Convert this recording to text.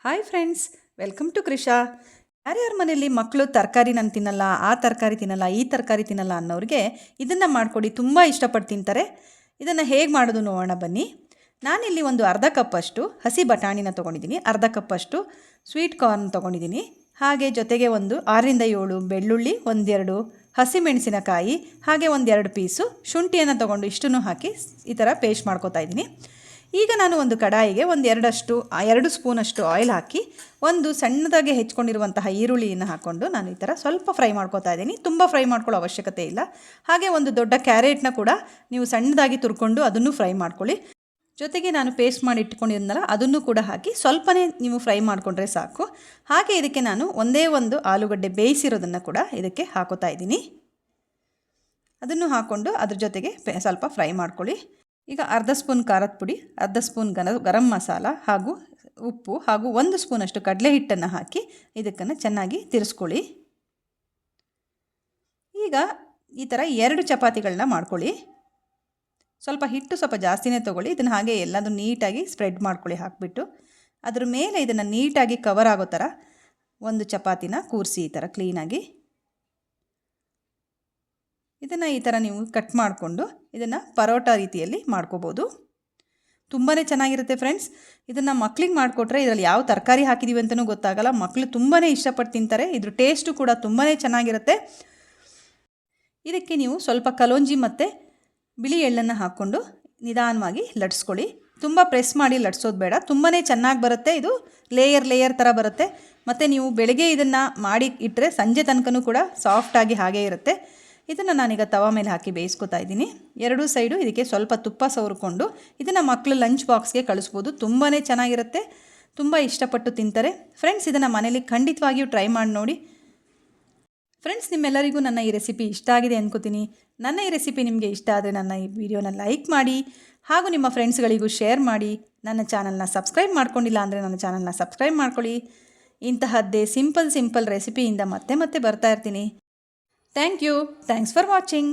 Hi friends, welcome to Krisha. ಯಾರ್ಯಾರ ಮನೆಯಲ್ಲಿ ಮಕ್ಕಳು ತರಕಾರಿ ನಾನು ತಿನ್ನಲ್ಲ, ಆ ತರಕಾರಿ ತಿನ್ನಲ್ಲ, ಈ ತರಕಾರಿ ತಿನ್ನಲ್ಲ ಅನ್ನೋರಿಗೆ ಇದನ್ನು ಮಾಡಿಕೊಡಿ, ತುಂಬ ಇಷ್ಟಪಟ್ಟು ತಿಂತಾರೆ. ಇದನ್ನು ಹೇಗೆ ಮಾಡೋದು ನೋಡೋಣ ಬನ್ನಿ. ನಾನಿಲ್ಲಿ ಒಂದು ಅರ್ಧ ಕಪ್ಪಷ್ಟು ಹಸಿ ಬಟಾಣಿನ ತೊಗೊಂಡಿದ್ದೀನಿ, ಅರ್ಧ ಕಪ್ಪಷ್ಟು ಸ್ವೀಟ್ ಕಾರ್ನ್ ತೊಗೊಂಡಿದ್ದೀನಿ, ಹಾಗೆ ಜೊತೆಗೆ ಒಂದು 6-7 ಬೆಳ್ಳುಳ್ಳಿ, ಒಂದೆರಡು ಹಸಿಮೆಣಸಿನಕಾಯಿ, ಹಾಗೆ ಒಂದೆರಡು ಪೀಸು ಶುಂಠಿಯನ್ನು ತೊಗೊಂಡು ಇಷ್ಟನ್ನು ಹಾಕಿ ಈ ಥರ ಪೇಸ್ಟ್ ಮಾಡ್ಕೊತಾ ಇದ್ದೀನಿ. ಈಗ ನಾನು ಒಂದು ಕಡಾಯಿಗೆ ಎರಡು ಸ್ಪೂನಷ್ಟು ಆಯಿಲ್ ಹಾಕಿ ಒಂದು ಸಣ್ಣದಾಗಿ ಹೆಚ್ಕೊಂಡಿರುವಂತಹ ಈರುಳ್ಳಿಯನ್ನು ಹಾಕ್ಕೊಂಡು ನಾನು ಈ ಥರ ಸ್ವಲ್ಪ ಫ್ರೈ ಮಾಡ್ಕೊತಾ ಇದ್ದೀನಿ. ತುಂಬ ಫ್ರೈ ಮಾಡ್ಕೊಳ್ಳೋ ಅವಶ್ಯಕತೆ ಇಲ್ಲ. ಹಾಗೆ ಒಂದು ದೊಡ್ಡ ಕ್ಯಾರೆಟ್ನ ಕೂಡ ನೀವು ಸಣ್ಣದಾಗಿ ತುರ್ಕೊಂಡು ಅದನ್ನು ಫ್ರೈ ಮಾಡ್ಕೊಳ್ಳಿ. ಜೊತೆಗೆ ನಾನು ಪೇಸ್ಟ್ ಮಾಡಿ ಇಟ್ಕೊಂಡಿದ್ನಲ್ಲ ಅದನ್ನು ಕೂಡ ಹಾಕಿ ಸ್ವಲ್ಪನೇ ನೀವು ಫ್ರೈ ಮಾಡಿಕೊಂಡ್ರೆ ಸಾಕು. ಹಾಗೆ ಇದಕ್ಕೆ ನಾನು ಒಂದೇ ಒಂದು ಆಲೂಗಡ್ಡೆ ಬೇಯಿಸಿರೋದನ್ನು ಕೂಡ ಇದಕ್ಕೆ ಹಾಕೋತಾ ಇದ್ದೀನಿ. ಅದನ್ನು ಹಾಕ್ಕೊಂಡು ಅದ್ರ ಜೊತೆಗೆ ಸ್ವಲ್ಪ ಫ್ರೈ ಮಾಡ್ಕೊಳ್ಳಿ. ಈಗ ಅರ್ಧ ಸ್ಪೂನ್ ಖಾರದ ಪುಡಿ, ಅರ್ಧ ಸ್ಪೂನ್ ಗರಂ ಮಸಾಲ ಹಾಗೂ ಉಪ್ಪು ಹಾಗೂ 1 ಸ್ಪೂನಷ್ಟು ಕಡಲೆ ಹಿಟ್ಟನ್ನು ಹಾಕಿ ಇದಕ್ಕನ್ನು ಚೆನ್ನಾಗಿ ತಿರ್ಸ್ಕೊಳ್ಳಿ. ಈಗ ಈ ಥರ 2 ಚಪಾತಿಗಳನ್ನ ಮಾಡ್ಕೊಳ್ಳಿ. ಸ್ವಲ್ಪ ಹಿಟ್ಟು ಸ್ವಲ್ಪ ಜಾಸ್ತಿನೇ ತೊಗೊಳ್ಳಿ. ಇದನ್ನು ಹಾಗೆ ಎಲ್ಲದೂ ನೀಟಾಗಿ ಸ್ಪ್ರೆಡ್ ಮಾಡ್ಕೊಳ್ಳಿ. ಹಾಕಿಬಿಟ್ಟು ಅದ್ರ ಮೇಲೆ ಇದನ್ನು ನೀಟಾಗಿ ಕವರ್ ಆಗೋ ಥರ ಒಂದು ಚಪಾತಿನ ಕೂರಿಸಿ ಈ ಥರ ಕ್ಲೀನಾಗಿ. ಇದನ್ನು ಈ ಥರ ನೀವು ಕಟ್ ಮಾಡಿಕೊಂಡು ಇದನ್ನು ಪರೋಟ ರೀತಿಯಲ್ಲಿ ಮಾಡ್ಕೋಬೋದು. ತುಂಬಾ ಚೆನ್ನಾಗಿರುತ್ತೆ ಫ್ರೆಂಡ್ಸ್. ಇದನ್ನು ಮಕ್ಳಿಗೆ ಮಾಡಿಕೊಟ್ರೆ ಇದರಲ್ಲಿ ಯಾವ ತರಕಾರಿ ಹಾಕಿದ್ದೀವಿ ಅಂತಲೂ ಗೊತ್ತಾಗಲ್ಲ. ಮಕ್ಕಳು ತುಂಬಾ ಇಷ್ಟಪಟ್ಟು ತಿಂತಾರೆ. ಇದ್ರ ಟೇಸ್ಟು ಕೂಡ ತುಂಬಾ ಚೆನ್ನಾಗಿರುತ್ತೆ. ಇದಕ್ಕೆ ನೀವು ಸ್ವಲ್ಪ ಕಲೋಂಜಿ ಮತ್ತು ಬಿಳಿ ಎಳ್ಳನ್ನು ಹಾಕ್ಕೊಂಡು ನಿಧಾನವಾಗಿ ಲಟ್ಸ್ಕೊಳ್ಳಿ. ತುಂಬ ಪ್ರೆಸ್ ಮಾಡಿ ಲಟ್ಸೋದು ಬೇಡ. ತುಂಬಾ ಚೆನ್ನಾಗಿ ಬರುತ್ತೆ. ಇದು ಲೇಯರ್ ಥರ ಬರುತ್ತೆ. ಮತ್ತು ನೀವು ಬೆಳಗ್ಗೆ ಇದನ್ನು ಮಾಡಿ ಇಟ್ಟರೆ ಸಂಜೆ ತನಕನೂ ಕೂಡ ಸಾಫ್ಟಾಗಿ ಹಾಗೇ ಇರುತ್ತೆ. ಇದನ್ನು ನಾನೀಗ ತವಾ ಮೇಲೆ ಹಾಕಿ ಬೇಯಿಸ್ಕೊತಾ ಇದ್ದೀನಿ. 2 ಸೈಡು ಇದಕ್ಕೆ ಸ್ವಲ್ಪ ತುಪ್ಪ ಸವರ್ಕೊಂಡು ಇದನ್ನು ಮಕ್ಕಳು ಲಂಚ್ ಬಾಕ್ಸ್ಗೆ ಕಳಿಸ್ಬೋದು. ತುಂಬಾ ಚೆನ್ನಾಗಿರುತ್ತೆ. ತುಂಬ ಇಷ್ಟಪಟ್ಟು ತಿಂತಾರೆ ಫ್ರೆಂಡ್ಸ್. ಇದನ್ನು ಮನೇಲಿ ಖಂಡಿತವಾಗಿಯೂ ಟ್ರೈ ಮಾಡಿ ನೋಡಿ. ಫ್ರೆಂಡ್ಸ್, ನಿಮ್ಮೆಲ್ಲರಿಗೂ ನನ್ನ ಈ ರೆಸಿಪಿ ಇಷ್ಟ ಆಗಿದೆ ಅಂದ್ಕೋತೀನಿ. ನನ್ನ ಈ ರೆಸಿಪಿ ನಿಮಗೆ ಇಷ್ಟ ಆದರೆ ನನ್ನ ಈ ವಿಡಿಯೋನ ಲೈಕ್ ಮಾಡಿ ಹಾಗೂ ನಿಮ್ಮ ಫ್ರೆಂಡ್ಸ್ಗಳಿಗೂ ಶೇರ್ ಮಾಡಿ. ನನ್ನ ಚಾನಲ್ನ ಸಬ್ಸ್ಕ್ರೈಬ್ ಮಾಡ್ಕೊಂಡಿಲ್ಲ ಅಂದರೆ ನನ್ನ ಚಾನಲ್ನ ಸಬ್ಸ್ಕ್ರೈಬ್ ಮಾಡ್ಕೊಳ್ಳಿ. ಇಂತಹದ್ದೇ ಸಿಂಪಲ್ ರೆಸಿಪಿಯಿಂದ ಮತ್ತೆ ಬರ್ತಾ ಇರ್ತೀನಿ. Thank you. Thanks for watching.